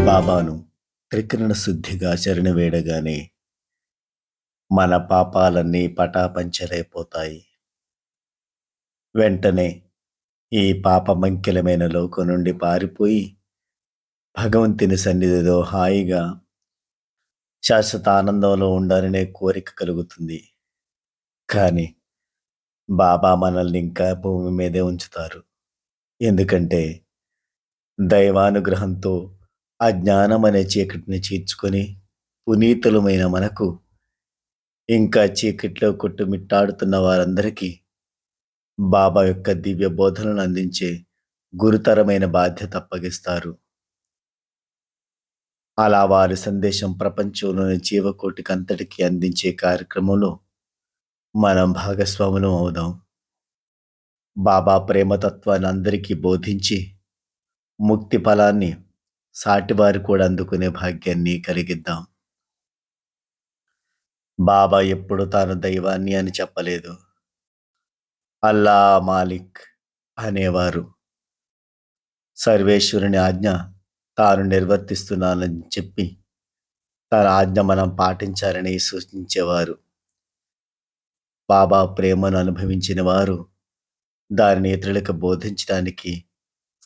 బాబాను త్రికరణ శుద్ధిగా శరణ వేడగానే మన పాపాలన్నీ పటాపంచలైపోతాయి. వెంటనే ఈ పాపమంకిలమైన లోకం నుండి పారిపోయి భగవంతుని సన్నిధిలో హాయిగా శాశ్వత ఆనందంలో ఉండాలనే కోరిక కలుగుతుంది. కానీ బాబా మనల్ని ఇంకా భూమి మీదే ఉంచుతారు. ఎందుకంటే దైవానుగ్రహంతో అజ్ఞానం అనే చీకటిని చీల్చుకొని పునీతులమైన మనకు ఇంకా చీకట్లో కొట్టుమిట్టాడుతున్న వారందరికీ బాబా యొక్క దివ్య బోధనలను అందించే గురుతరమైన బాధ్యత అప్పగిస్తారు. అలా వారి సందేశం ప్రపంచంలోని జీవకోటికి అంతటికీ అందించే కార్యక్రమంలో మనం భాగస్వాములం అవుదాం. బాబా ప్రేమతత్వాన్ని అందరికీ బోధించి ముక్తి ఫలాన్ని సాటివారు కూడా అందుకునే భాగ్యాన్ని కలిగిద్దాం. బాబా ఎప్పుడు తాను దైవాన్ని అని చెప్పలేదు. అల్లా మాలిక్ అనేవారు. సర్వేశ్వరుని ఆజ్ఞ తాను నిర్వర్తిస్తున్నానని చెప్పి తన ఆజ్ఞ మనం పాటించాలని సూచించేవారు. బాబా ప్రేమను అనుభవించిన వారు దానిని ఇతరులకు బోధించడానికి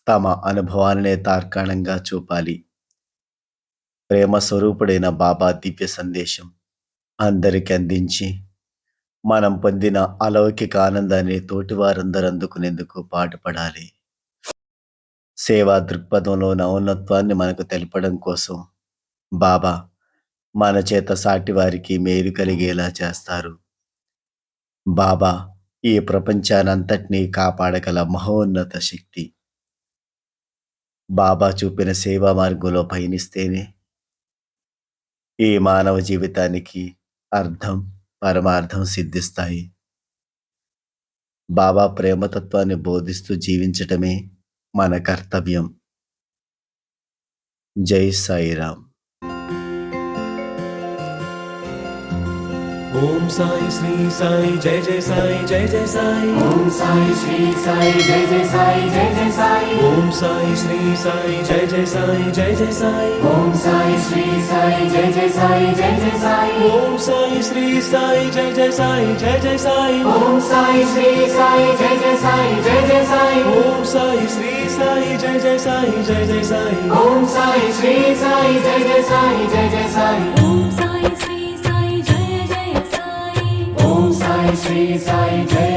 తమ అనుభవాలనే తార్కాణంగా చూపాలి. ప్రేమ స్వరూపుడైన బాబా దివ్య సందేశం అందరికి అందించి మనం పొందిన అలౌకిక ఆనందాన్ని తోటివారందరూ అందుకునేందుకు పాటుపడాలి. సేవా దృక్పథంలోని ఔన్నత్వాన్ని మనకు తెలపడం కోసం బాబా మన చేత సాటివారికి మేలు కలిగేలా చేస్తారు. బాబా ఈ ప్రపంచానంతటినీ కాపాడగల మహోన్నత శక్తి. బాబా చూపిన సేవా మార్గంలో పయనిస్తేనే ఈ మానవ జీవితానికి అర్థం, పరమార్థం సిద్ధిస్తాయి. బాబా ప్రేమతత్వాన్ని బోధిస్తూ జీవించటమే మన కర్తవ్యం. జై సాయిరామ్. ఓం సాయి శ్రీ సాయి జై జై సాయి జై జై సాయి. ఓం సాయి శ్రీ సాయి జై జై సాయి జై జై సాయి. ఓం సాయి శ్రీ సాయి జై జై సాయి జై జై సాయి. ఓం సాయి శ్రీ సాయి జై జై సాయి జై జై సాయి. ఓం సాయి శ్రీ సాయి జై జై సాయి జై జై సాయి. ఓం సాయి శ్రీ సాయి జై జై సాయి జై జై సాయి. ఓం సాయి శ్రీ సాయి జై జై సాయి జై జై సాయి. ఓం సాయి శ్రీ సాయి జై జై సాయి జై జై సాయి. ఓం సాయి శ్రీ సాయి జయ జయ సాయి. ఓం సాయి శ్రీ సాయి జై